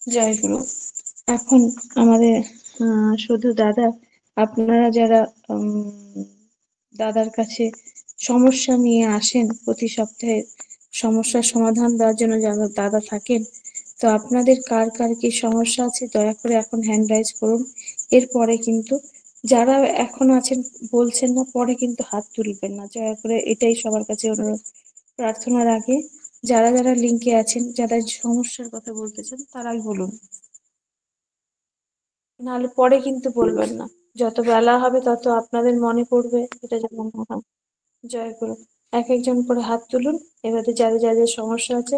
জয় গুরু। এখন আমাদের শুধু দাদা, আপনারা যারা দাদার কাছে সমস্যা নিয়ে আসেন প্রতি সপ্তাহে, সমস্যার সমাধান দেওয়ার জন্য যারা দাদা থাকেন, তো আপনাদের কার কার কি সমস্যা আছে দয়া করে এখন হ্যান্ড রাইজ করুন। এরপরে কিন্তু যারা এখন আছেন বলছেন না, পরে কিন্তু হাত তুলবেন না দয়া করে, এটাই সবার কাছে অনুরোধ। প্রার্থনার আগে যারা যারা লিঙ্কে আছেন, যারা সমস্যার কথা বলতেছেন তারাই বলুন, নাহলে পরে কিন্তু বলবেন না। যত বেলা হবে তত আপনাদের মনে পড়বে, এটা যেন না হয়। জয় গুরু। এক একজন করে হাত তুলুন। এবারে যাদের যাদের সমস্যা আছে,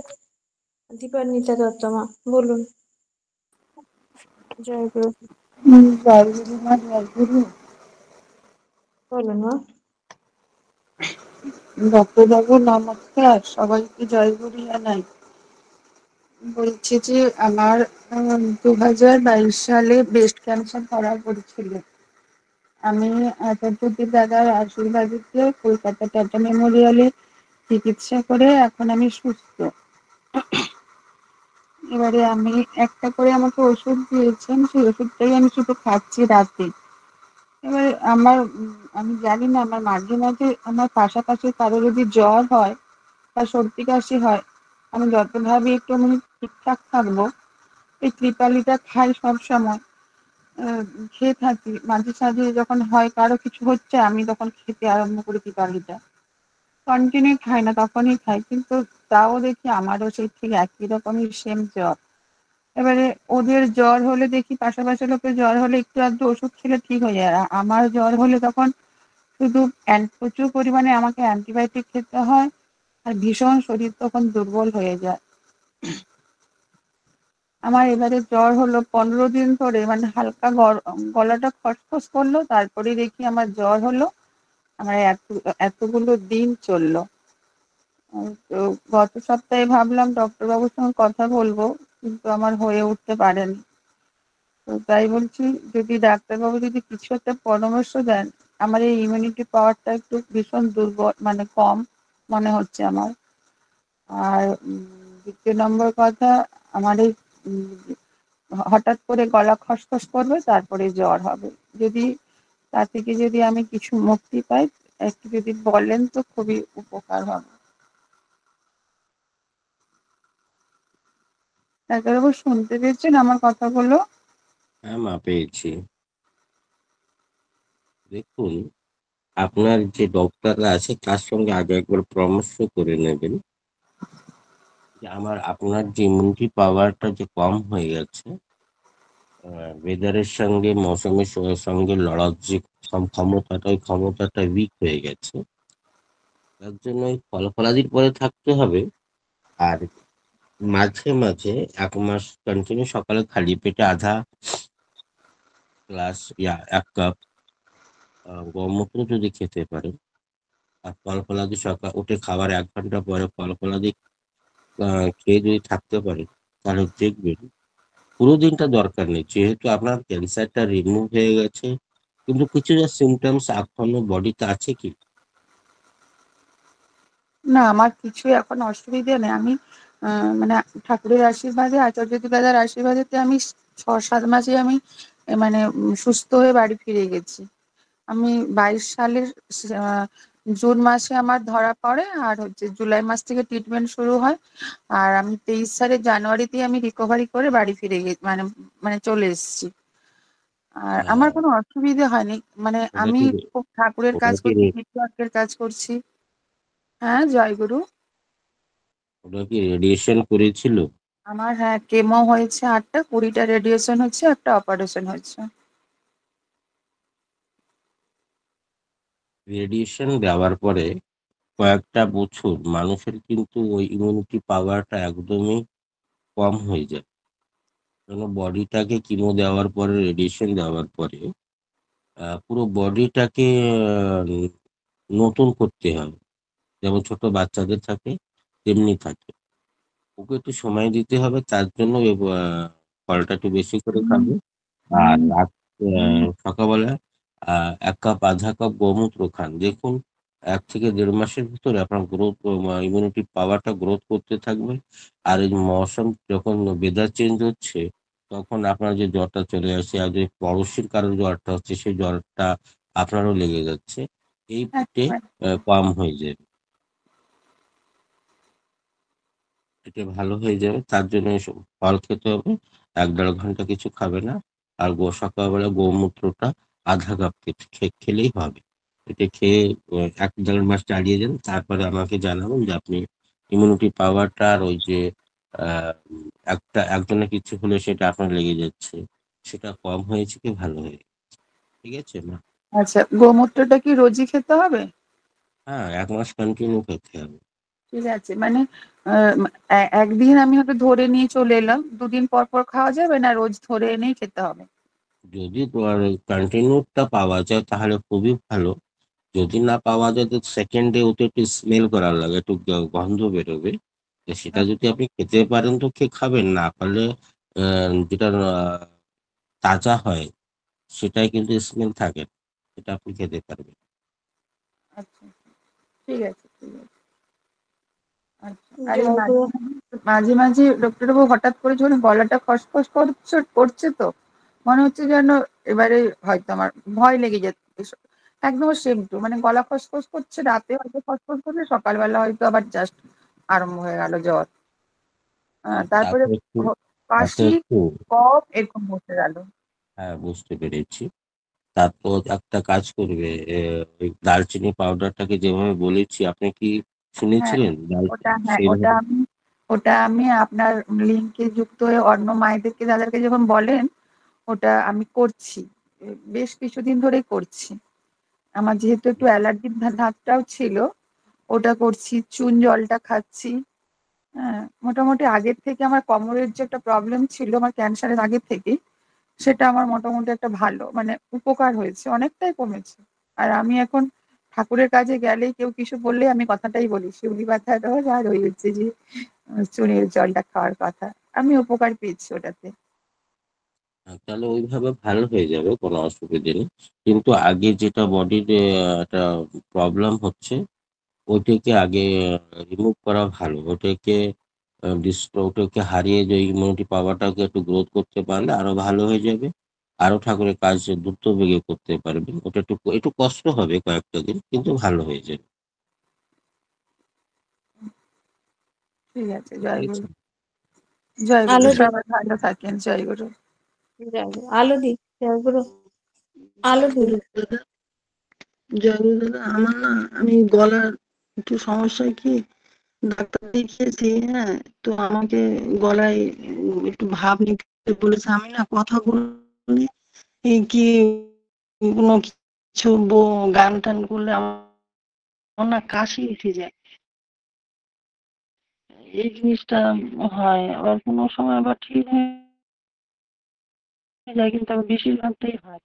দীপান্বিতা দত্তমা বলুন। জয় গুরু। জয়গুরু মা, জয়গুরু। বলুন মা। ডক্টরবাবু নমস্কার, সবাইকে জয়গুরু জানাই। বলছি যে আমার 2022 সালে ব্রেস্ট ক্যান্সার ধরা পড়েছিল। আমি চতুর্থী দাদার আশীর্বাদে কলকাতা টাটা মেমোরিয়ালে চিকিৎসা করে এখন আমি সুস্থ। এবারে আমি একটা করে আমাকে ওষুধ দিয়েছেন, সেই ওষুধটাই আমি শুধু খাচ্ছি রাতে। এবার আমি জানি না, আমার মাঝে মাঝে আমার পাশাপাশি কারো যদি জ্বর হয় বা সর্দি কাশি হয়, আমি যত ভাবি একটু আমি ঠিকঠাক থাকবো, এই ত্রিপালিটা খাই সব সময়। আহ, খেয়ে থাকি, মাঝে সাঝে যখন হয় কারো কিছু হচ্ছে আমি তখন খেতে আরম্ভ করি ত্রিপালিটা। কন্টিনিউ খাই না, তখনই খাই, কিন্তু তাও দেখি আমারও সেই ঠিক একই রকমই সেম জ্বর। এবারে ওদের জ্বর হলে দেখি পাশাপাশি লোকের জ্বর হলে একটু আধটু ওষুধ খেলে ঠিক হয়ে যায়, আর আমার জ্বর হলে তখন শুধু প্রচুর পরিমাণে আমাকে অ্যান্টিবায়োটিক খেতে হয়, আর ভীষণ শরীর তখন দুর্বল হয়ে যায়। আমার এবারে জ্বর হলো 15 দিন ধরে, মানে হালকা গলাটা খসখস করলো, তারপরে দেখি আমার জ্বর হলো। আমার এতগুলো দিন চললো। তো গত সপ্তাহে ভাবলাম ডক্টর বাবুর সঙ্গে কথা বলবো, কিন্তু আমার হয়ে উঠতে পারেনি। তো তাই বলছি, যদি ডাক্তারবাবু যদি কিছু একটা পরামর্শ দেন। আমার এই ইমিউনিটি পাওয়ারটা একটু ভীষণ দুর্বল, মানে কম মনে হচ্ছে আমার। আর দ্বিতীয় নম্বর কথা, আমার এই হঠাৎ করে গলা খসখস করবে, তারপরে জ্বর হবে। যদি তা থেকে যদি আমি কিছু মুক্তি পাই, একটু যদি বলেন তো খুবই উপকার হবে। ডাক্তারবাবু শুনতে পেয়েছেন আমার কথাগুলো? হ্যাঁ মা, পেয়েছি। দেখুন, আপনার যে ডক্টররা আছে তার সঙ্গে আগে একবার পরামর্শ করে নেবেন যে আপনার যে ইমিউনিটি পাওয়ারটা যে কম হয়ে গেছে, ওয়েদারের সঙ্গে মৌসুমের সঙ্গে লড়ার যে ক্ষমতাটা, ওই ক্ষমতাটা উইক হয়ে গেছে। তার জন্য ওই ফলাদির পরে থাকতে হবে। আর মাঝে মাঝে 1 মাস কন্টিনিউ সকালে খালি পেটে আধা গ্লাস 1 কাপ গৌমূত্র যদি খেতে পারেন, আর ফলাদি সকাল উঠে খাবার 1 ঘন্টা পরে ফলাদি খেয়ে যদি থাকতে পারেন, তাহলে দেখবেন পুরো দিনটা দরকার নেই, যেহেতু আপনার ক্যান্সারটা রিমুভ হয়ে গেছে। কিন্তু কিছু যা সিমটমস এখনো বডিতে আছে কি? না, আমার কিছু এখন অসুবিধে নেই। আমি মানে ঠাকুরের আশীর্বাদে, আচার্য দাদার আশীর্বাদেতে আমি 6-7 মাসে আমি মানে সুস্থ হয়ে বাড়ি ফিরে গেছি। আমি 22 সালের আহ, জুন মাসে আমার ধরা পড়ে, আর জুলাই মাস থেকে ট্রিটমেন্ট শুরু হয়। আর আমি 23 সালের জানুয়ারিতে আমি রিকভারি করে বাড়ি ফিরে গেছি, মানে মানে চলে এসেছি। আর আমার আহ, কোনো অসুবিধে হয়নি। মানে ওটা আমি কি খুব ঠাকুরের ওটা কাজ কি করছি, নেটওয়ার্কের কাজ করছি। হ্যাঁ, জয়গুরু। ওটা কি রেডিয়েশন করেছিল? আমার হ্যাঁ, কেমো হয়েছে 8টা, 20টা রেডিয়েশন হচ্ছে, একটা অপারেশন হয়েছে। রেডিয়েশন দেওয়ার পরে কয়েকটা বছর মানুষের কিন্তু ওই ইমিউনিটি পাওয়ারটা একদমই কম হয়ে যায়। কেন, বডিটাকে কিমো দেওয়ার পরে, রেডিয়েশন দেওয়ার পরে পুরো বডিটাকে নতুন করতে হয়। যেমন ছোট বাচ্চাদের থাকে তেমনি থাকে। ওকে একটু সময় দিতে হবে, তার জন্য ফলটা একটু বেশি করে খাবে। আর সকালবেলা 1 কাপ আধা কাপ গোমূত্র খান। দেখুন, 1 থেকে 1.5 মাসের ভিতরে আপনার গ্রোথ ইমিউনিটি পাওয়ারটা গ্রোথ করতে থাকবে। আর এই মৌসুম যখন ওয়েদার চেঞ্জ হচ্ছে তখন আপনার যে জ্বরটা চলে আসছে আর যে পড়োশির কারোর জ্বরটা হচ্ছে সেই জ্বরটা আপনারও লেগে যাচ্ছে এইতে একদম একদম। কম হয়ে যাবে। এটা ভালো হয়ে যাবে তার জন্য এসব ফল খেতে হবে। 1-1.5 ঘন্টা কিছু খাবে না। আর সকালবেলা গোমূত্রটা আধা কাপ খেলেই হবে। এটা খেয়ে 1-1.5 মাস চালিয়ে যান, তারপরে আমাকে জানাবেন যে আপনি ইমিউনিটি পাওয়ারটা আর ওই যে একজনের কিছু হলে সেটা আপনার লেগে যাচ্ছে সেটা কম হয়েছে কি ভালো হয়ে ঠিক আছে না? আচ্ছা, গোমূত্রটা কি রোজই খেতে হবে? হ্যাঁ, 1 মাস কন্টিনিউ খেতে হবে। ঠিক আছে, মানে একদিন আমি হয়তো ধরে নিয়ে চলে এলাম, দুদিন পর পর খাওয়া যাবে না, রোজ ধরে এনেই খেতে হবে? যদি কন্টিনিউটা পাওয়া যায় তাহলে খুবই ভালো। যদি না পাওয়া যায় তো সেকেন্ড ডে ওটা একটু স্মেল করার লাগে, একটু গন্ধ বেরোবে। তো সেটা যদি আচ্ছা আপনি খেতে পারেন তো খাবেন, না পারলে যেটা তাজা হয় সেটাই কিন্তু স্মেল থাকে না। সেটা আপনি খেতে পারবেন। আচ্ছা, ঠিক আছে ঠিক আছে। আচ্ছা, আর এই মাঝে জয়গুরু। মাঝে মাঝে মাঝে ডক্টরবাবু হঠাৎ করে যখন গলাটা খসখস করছে করছে তো মনে হচ্ছে যেন এবারে হয়তো আমার ভয় লেগে যাচ্ছে। একদম সেম টু, মানে গলা খসখস করছে, রাতে হয়তো খসখস করছে, সকালবেলা হয়তো আবার জাস্ট আরম্ভ হয়ে গেল জ্বর। তারপরে তাতে একটু তাতে কাশি, একটু কফ এরকম বসে গেল। হ্যাঁ, বুঝতে পেরেছি। তারপর একটা কাজ করবে, ওই দারচিনি পাউডারটাকে যেভাবে বলেছি আপনি কি হ্যাঁ, শুনেছিলেন হ্যাঁ, সেইভাবে? ওটা আমি আপনার লিঙ্কে যুক্ত হয়ে অন্য মায়েদেরকে যাদেরকে যখন বলেন ওটা আমি করছি। বেশ কিছুদিন ধরেই করছি। আমার যেহেতু একটু অ্যালার্জির ধাতটাও ছিল, ওটা করছি, চুন জলটা খাচ্ছি। হ্যাঁ, মোটামুটি আগের থেকে আমার কোমরের যে একটা প্রবলেম ছিল আমার ক্যান্সারের আগের থেকেই, সেটা আমার মোটামুটি একটা ভালো মানে উপকার হয়েছে, অনেকটাই কমেছে। আর আমি এখন ঠাকুরের কাজে গেলেই কেউ কিছু বললে আমি কথাটাই বলি, শিউলি পাতার রস আর ওই হচ্ছে যে চুনের জলটা খাওয়ার কথা। আমি উপকার পেয়েছি ওটাতে। তাহলে ওইভাবে ভালো হয়ে যাবে, কোনো অসুবিধে নেই। কিন্তু আগে যেটা বডির একটা প্রবলেম হচ্ছে ওইটাকে আগে রিমুভ করা ভালো। ওটাকে হারিয়ে যে ইমিউনিটি পাওয়ারটাকে একটু গ্রোথ করতে পারলে আরো ভালো হয়ে যাবে। আরো ঠাকুরের কাজ দ্রুত বেগে করতে পারবেন। ওটা একটু একটু কষ্ট হবে কয়েকটা দিন, কিন্তু ভালো হয়ে যাবে। ঠিক আছে, ঠিক জয় গুরু। আছে। জয় গুরু, আলো দিক। সবাই ভালো থাকেন, জয় গুরু। জয়গুরু আলো দিক। জয়গুরু আলো দিক। জয়গুরু দাদা, জয়গুরু দাদা, আমার না, আমি গলার একটু সমস্যা কি, ডাক্তার দেখিয়েছি, হ্যাঁ, তো আমাকে গলায় একটু ভাব নিতে বলেছে। আমি না কথা বললে এই কি কোনো কিছু গান টান করলে আমার না কাশি উঠে যায়, এই জিনিসটা হয়। আবার কোনো সময় আবার ঠিক হয়ে যায়, কিন্তু আবার বেশিরভাগটাই হয়।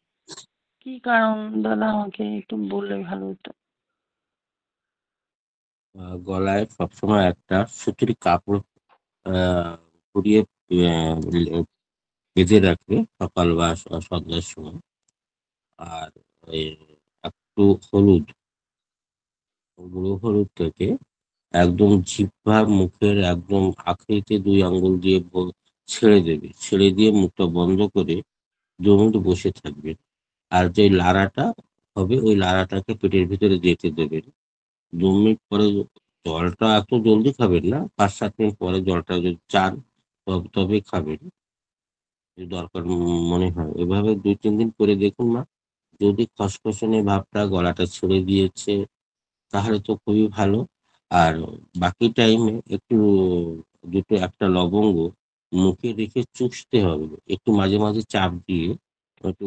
কি কারণ দাদা, আমাকে একটু বললে ভালো হতো। গলায় সবসময় একটা সুতির কাপড় আহ পুড়িয়ে আহ, বেঁধে রাখবে সকাল বা সন্ধ্যার সময়। আর এই একটু গুঁড়ো হলুদ থেকে একদম জিহ্বা মুখের একদম আখেরিতে 2 আঙ্গুল দিয়ে ছেড়ে দেবে, ছেড়ে দিয়ে মুখটা বন্ধ করে 2 মিনিট বসে থাকবে। আর যে লাড়াটা হবে ওই লাড়াটাকে পেটের ভিতরে যেতে দেবেন। 2 মিনিট পরে জলটা এত জলদি খাবেন না, 5-7 মিনিট পরে জলটা যদি চান তবে খাবেন, যদি দরকার মনে হয়। এভাবে 2-3 দিন করে দেখুন না, যদি খসখসনে ভাবটা গলাটা ছেড়ে দিয়েছে তাহলে তো খুবই ভালো। আর বাকি টাইমে একটু একটা লবঙ্গ মুখে রেখে চুষতে হবে, একটু মাঝে মাঝে চাপ দিয়ে একটু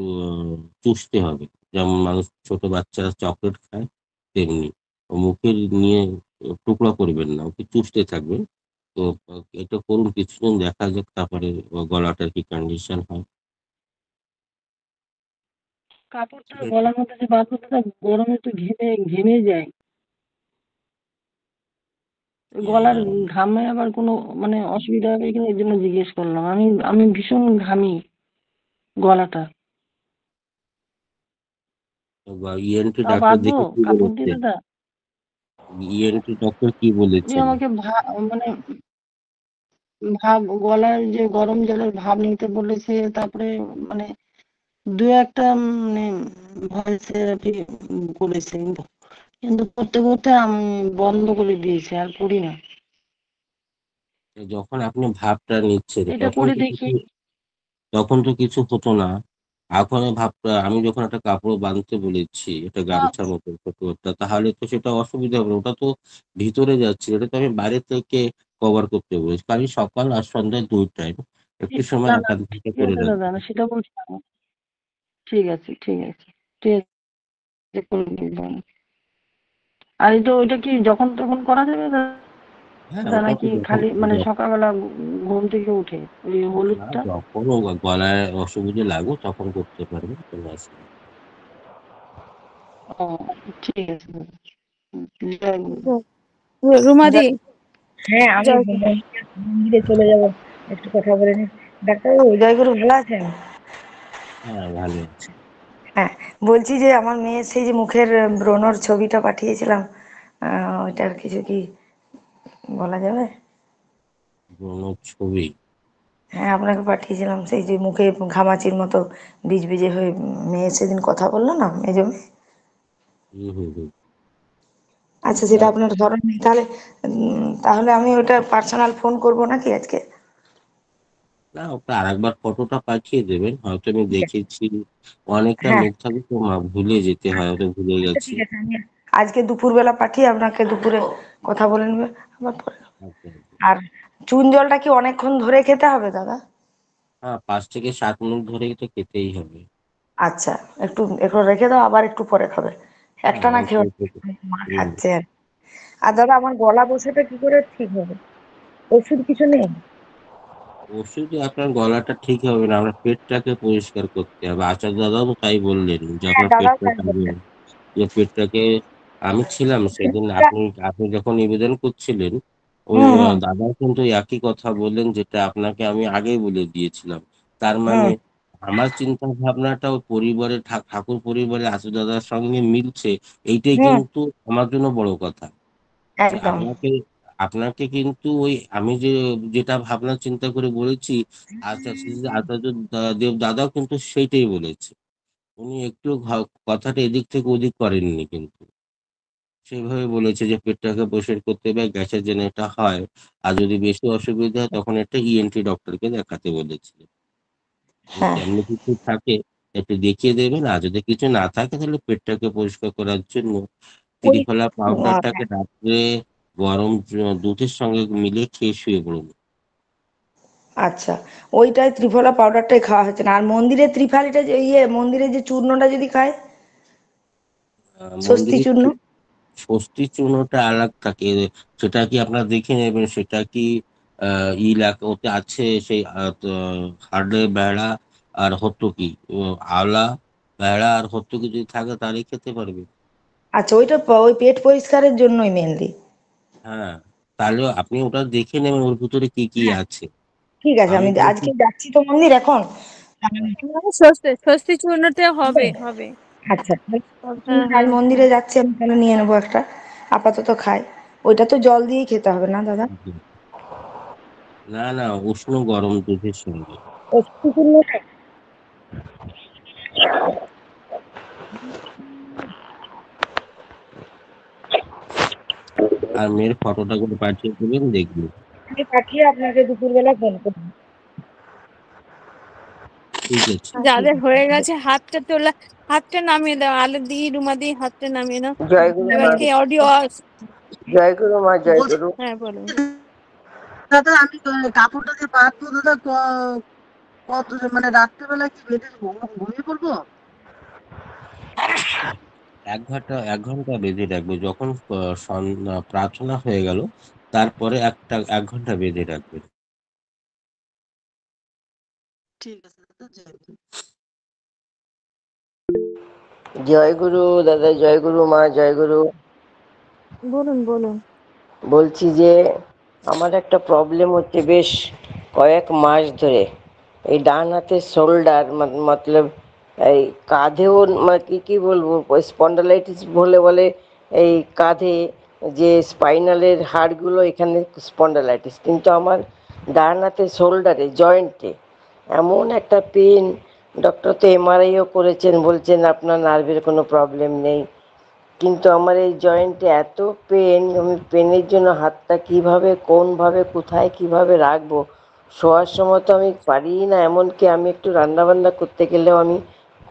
চুষতে হবে। যেমন মানুষ ছোট বাচ্চারা চকলেট খায় তেমনি মুখে নিয়ে টুকরা করবেন না, ওকে চুষতে থাকবেন। তো এটা করুন কিছুদিন, দেখা যাক তারপরে গলাটার কি কন্ডিশন হয়। কাপড়টা ঠিক আছে। গলার মধ্যে যে বাঁধবো দাদা, গরমে তো ঘেমে ঘেমে যায়। গলার আহ, ঘামে আবার কোনো মানে অসুবিধা হবে কিনা, এর জন্য জিজ্ঞেস করলাম। আমি আমি ভীষণ ঘামি গলাটা। বা ইএনটি তাও ডাক্তার বাঁধবো দেখে কি কাপড় দিয়ে বলেছে? দাদা? ইএনটি ডক্টর কি উনি বলেছেন? আমাকে মানে ভাব গলার যে গরম জলের ভাব নিতে বলেছে, তারপরে মানে দু একটা মানে ভয়েস থেরাপি করেছে, কিন্তু করতে করতে আমি বন্ধ করে দিয়েছি, আর করি না। যখন আপনি ভাবটা নিচ্ছেন এটা করে দেখি। তখন তো কিছু হতো না। এখন এই ভাবটা আমি যখন একটা কাপড় বাঁধতে বলেছি, একটা গামছার মতো ছোট একটা, তাহলে তো সেটা অসুবিধা হবে না। ওটা তো ভিতরে যাচ্ছে, এটা তো আমি বাইরে থেকে কভার করতে বলেছি। কাল সকাল আর সন্ধ্যা 2 টাইম একটু সময় না না, একান্ত থেকে ঠিক করে আছে দাদা, রাখবেন। না সেটা বলছি না। ঠিক আছে, ঠিক আছে, ঠিক আছে, করে দেখবো আমি। আর এটা ওইটা কি যখন তখন করা যাবে হ্যাঁ, দাদা, ওটা তো নাকি খালি মানে সকালবেলা ঘুম থেকে উঠে ওই না, হলুদটা? যখন ও গলায় অসুবিধা লাগুক তখন করতে পারবেন, কোনো অসুবিধা নেই। ও, ঠিক আছে দাদা। জয় গুরু। রুমাদি, হ্যাঁ, আমি জয় মন্দিরে চলে যাব, একটু কথা বলে নি। ডাক্তারবাবু, জয়গুরু, ভালো আছেন? হ্যাঁ, ভালো আছে। হ্যাঁ, বলছি যে আমার মেয়ের সেই যে মুখের ব্রণর ছবিটা পাঠিয়েছিলাম, ওইটার কিছু কি বলা যাবে? কোনো ছবি? হ্যাঁ, আপনাকে পাঠিয়েছিলাম সেই যে মুখে ঘামাচির মতো বীজ বিজে হয়ে মেয়ে সেদিন কথা বললো না, মেজো মেয়ে। হুম, হুম, হুম। আচ্ছা, সেটা আপনার ধরেননি তাহলে? তাহলে আমি ওটা পার্সোনাল ফোন করব নাকি আজকে? না, ওটা আরেকবার ফটোটা পাঠিয়ে দেবেন, হয়তো আমি ঠিক আছে। দেখেছি। অনেকটা হ্যাঁ, মেঘ থাকে তো মা, ভুলে যেতে হয়, আচ্ছা, হয়তো ভুলে আচ্ছা, গেছি। ঠিক আছে, আমি আজকে দুপুরবেলা পাঠিয়ে আপনাকে দুপুরে কথা বলে নেবে আবার পরে। আচ্ছা, আচ্ছা। আর চুন জলটা কি অনেকক্ষণ ধরে খেতে হবে দাদা? হ্যাঁ, 5 থেকে 7 মিনিট ধরে তো খেতেই হবে। আচ্ছা, একটু একটু রেখে দাও, আবার একটু পরে খাবে। হ্যাঁ, একটা না অল্প খেয়ে অল্প মা হুম। খাচ্ছে আর দাদা, আমার গলা বসাটা কি করে ঠিক হবে? ওষুধ কিছু নেই? ওষুধে আপনার গলাটা ঠিক হবে না, আমরা পেটটাকে পরিষ্কার করতে হবে। আচার্য দাদাও তো তাই বললেন যে হ্যাঁ, আপনার দাদাও পেটটা তাই কামড়ে, বললেন। যে পেটটাকে, আমি ছিলাম সেদিন, আপনি যখন নিবেদন করছিলেন, ওই হুম, হুম, দাদা কিন্তু একই কথা বললেন, যেটা আপনাকে আমি আগেই বলে দিয়েছিলাম। তার মানে হুম, আমার চিন্তা ভাবনাটা ওই পরিবারের ঠাকুর পরিবারের আচার্য দাদার সঙ্গে মিলছে, এইটাই হুম, কিন্তু আমার জন্য বড় কথা। যে একদম। আপনাকে আপনাকে কিন্তু ওই আমি যেটা ভাবনা চিন্তা করে বলেছি, আচার্য দেব দাদাও কিন্তু সেইটাই বলেছে। উনি একটু কথাটা এদিক থেকে ওদিক করেননি কিন্তু। সেভাবে বলেছে যে পেটটাকে পরিষ্কার করতে হবে, গ্যাসের যেন এটা হয়। আর যদি বেশি অসুবিধা হয় তখন একটা ইএনটি ডক্টরকে দেখাতে বলেছিলেন। যদি হ্যাঁ, এমনি কিছু থাকে একটু দেখিয়ে দেবেন। আর যদি কিছু না থাকে তাহলে পেটটাকে পরিষ্কার করার জন্য ওই ত্রিফলা পাউডারটাকে রাত্রে গরম দুধের সঙ্গে মিলিয়ে খেয়ে শুয়ে পড়ুন। আচ্ছা, ওইটাই ত্রিফলা পাউডারটাই খাওয়া হচ্ছে না। আর মন্দিরের ত্রিফালিটা যে মন্দিরে যে চূর্ণটা যদি খায়, স্বস্তি মন্দিরে চূর্ণ। ষষ্ঠী চূর্ণটা আলাগ থাকে, সেটা কি আপনারা দেখে নেবেন, সেটা কি ওতে আছে সেই হাড়ে বেড়া আর হত্যকি, আওলা বেড়া আর হত্যকি যদি থাকে তাহলে খেতে পারবে। আচ্ছা, ওইটা ওই পেট পরিষ্কারের জন্যই মেনলি। হ্যাঁ, তাহলে আপনি ওটা দেখে নেবেন ওর ভিতরে কি কি হ্যাঁ, আছে। ঠিক আছে, আমি আমি বলছি, আজকে যাচ্ছি তো মন্দির এখন। স্বস্তি স্বস্তি চূর্ণতে হবে হবে। আচ্ছা, হ্যাঁ কাল হ্যাঁ মন্দিরে হ্যাঁ। যাচ্ছি, আমি তাহলে নিয়ে নেবো একটা, আপাতত খাই। ওইটা তো জল দিয়েই খেতে হবে না দাদা? না না, উষ্ণ গরম দুধের সঙ্গে। স্বস্তি চূর্ণটা? আর মেয়ের ফটোটা করে পাঠিয়ে দেবেন, দেখবেন। আমি পাঠিয়ে আপনাকে দুপুরবেলা ফোন করবো। ঠিক আছে। ঠিক যাদের আছে। হয়ে গেছে হাতটা তোলা, হাতটা নামিয়ে দাও, আলো দিয়ে রুমা দিয়ে হাতটা নামিয়ে দাও। জয় গুরু এবার মা, কি অডিও? জয় গুরু মা, জয় বলছি গুরু। হ্যাঁ বলুন। দাদা, আমি কাপড়টা যে পাতবো দাদা, কত মানে রাত্রেবেলা কি বেডে ঘুমিয়ে পড়বো? 1 ঘন্টা বেঁধে রাখবে, যখন প্রার্থনা হয়ে গেল তারপরে 1 ঘন্টা বেঁধে রাখবে। ঠিক আছে দাদা, জয় গুরু। জয় গুরু দাদা, জয় গুরু মা, জয় গুরু। বলুন বলুন। বলছি যে আমার একটা প্রবলেম হচ্ছে বেশ কয়েক মাস ধরে। এই ডান হাতের শোল্ডার, মতলব এই কাঁধেও, কি কি বলবো, স্পন্ডালাইটিস বলে বলে এই কাঁধে যে স্পাইনালের হাড়গুলো এখানে স্পন্ডালাইটিস, কিন্তু আমার ডান হাতে শোল্ডারে জয়েন্টে এমন একটা পেন। ডক্টর তো এমআরআইও করেছেন, বলছেন আপনার নার্ভের কোনো প্রবলেম নেই, কিন্তু আমার এই জয়েন্টে এত পেন, আমি পেনের জন্য হাতটা কিভাবে কোনভাবে কোথায় কিভাবে রাখবো, শোয়ার সময় তো আমি পারিই না। এমনকি আমি একটু রান্না বান্না করতে গেলেও আমি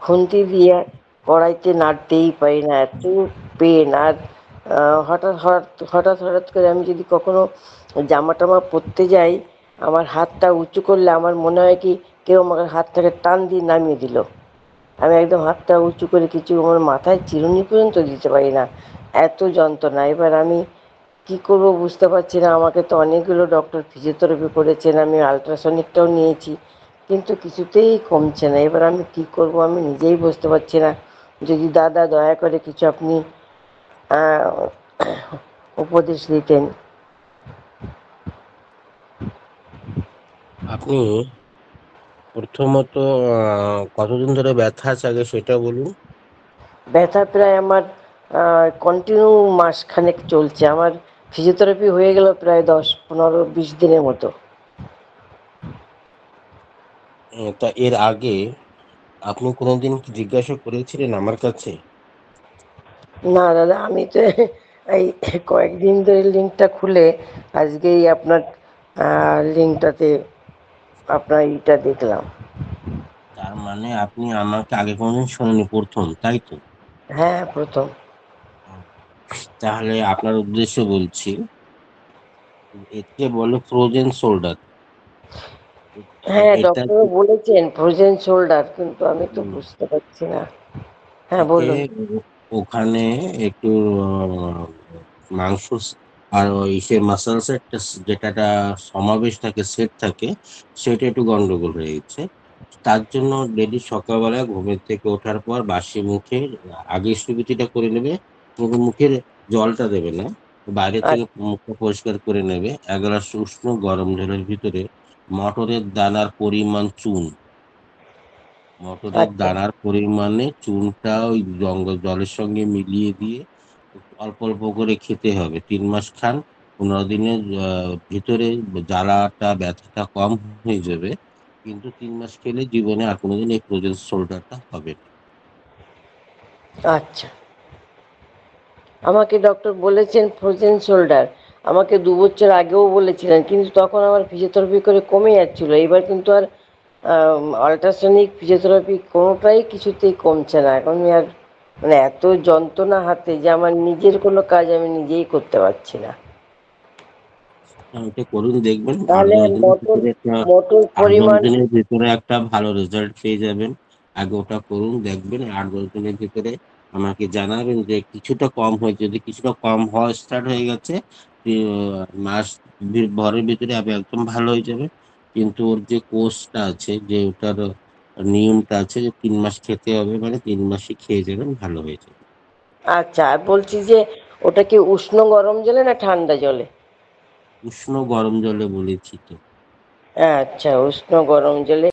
খুন্তি দিয়ে কড়াইতে নাড়তেই পারি না, এত পেন। আর হঠাৎ হঠাৎ হঠাৎ হঠাৎ করে আমি যদি কখনো জামা টামা পরতে যাই, আমার হাতটা উঁচু করলে আমার মনে হয় কি কেউ আমার হাতটাকে টান দিয়ে নামিয়ে দিল। আমি একদম হাতটা উঁচু করে কিছু আমার মাথায় চিরুনি পর্যন্ত দিতে পারি না, এত যন্ত্রণা। এবার আমি কি করব বুঝতে পারছি না। আমাকে তো অনেকগুলো ডক্টর ফিজিওথেরাপি করেছেন, আমি আলট্রাসনিকটাও নিয়েছি, কিন্তু কিছুতেই কমছে না। এবার আমি কি করব আমি নিজেই বুঝতে পারছি না। যদি দাদা দয়া করে কিছু আপনি আহ, উপদেশ দিতেন। আপনি প্রথমত কতদিন ধরে ব্যথা আছে আগে সেটা বলুন। ব্যথা প্রায় আমার কন্টিনিউ মাসখানেক চলছে। আমার ফিজিওথেরাপি হয়ে গেল প্রায় 10, 15, 20 দিনের মতো। তা এর আগে আপনি কোনোদিন কি জিজ্ঞাসা করেছিলেন আমার কাছে? না দাদা, আমি তো এই কয়েকদিন ধরে লিঙ্কটা খুলে আজকেই আপনার লিঙ্কটাতে আপনার এইটা দেখলাম। তার মানে আপনি আমাকে আগে কোনোদিন শোনেনি, প্রথম তাই তো? হ্যাঁ, প্রথম। তাহলে আপনার উদ্দেশ্য বলছি, একে বলে ফ্রোজেন শোল্ডার। হ্যাঁ, এটা ডক্টরও বলেছেন ফ্রোজেন শোল্ডার, কিন্তু আমি তো বুঝতে পারছি না। হ্যাঁ, একে বলুন। ওখানে একটু আহ, মাংস আর ওই সে মাসেলস এর যেটা সমাবেশ থাকে, সেট থাকে, সেটা একটু গন্ডগোল হয়ে গেছে। তার জন্য ডেলি সকালবেলা ঘুমের থেকে ওঠার পর বাসি মুখে আগে স্থিতিটা করে নেবে। মুখের জলটা দেবে না, বাইরে থেকে মুখটা পরিষ্কার করে নেবে। 1 গ্লাস উষ্ণ গরম জলের ভিতরে মটরের দানার পরিমাণ চুন, মটরের আচ্ছা, দানার পরিমাণে চুনটা ওই জলের সঙ্গে মিলিয়ে দিয়ে অল্প অল্প করে খেতে হবে। 3 মাস খান, 15 দিনের ভিতরে জ্বালাটা ব্যথাটা কম হয়ে যাবে। কিন্তু 3 মাস খেলে জীবনে আর কোনোদিন এই ফ্রোজেন শোল্ডারটা হবে না। আচ্ছা। আমাকে ডক্টর বলেছেন ফ্রোজেন শোল্ডার, আমাকে 2 বছর আগেও বলেছিলেন, কিন্তু তখন আমার ফিজিওথেরাপি করে কমে যাচ্ছিল। এবার কিন্তু আর আল্ট্রাসনিক ফিজিওথেরাপি কোনোটাই কিছুতেই কমছে না। এখন আমি আর মানে এত যন্ত্রণা হাতে যে আমার নিজের কোনো কাজ আমি নিজেই করতে পারছি না। এটা করুন, দেখবেন আট তাহলে দশ দিনের মোটর ভিতরে একটা মোটর আট দশ পরিমাণ। দিনের ভিতরে একটা ভালো রেজাল্ট পেয়ে যাবেন। আগে ওটা করুন, দেখবেন 8-10 দিনের ভিতরে আমাকে জানাবেন যে কিছুটা কম হয়েছে। যদি কিছুটা কম হওয়া স্টার্ট হয়ে গেছে, মাস ভরের ভিতরে আপনি একদম ভালো হয়ে যাবে। কিন্তু ওর যে কোর্সটা আছে, যে ওটার নিয়মটা আছে যে 3 মাস খেতে হবে, মানে 3 মাসই খেয়ে যাবেন, ভালো হয়ে যাবে। আচ্ছা, আর বলছি যে ওটা কি উষ্ণ গরম জলে না ঠান্ডা জলে? উষ্ণ গরম জলে বলেছি তো। আচ্ছা, উষ্ণ গরম জলে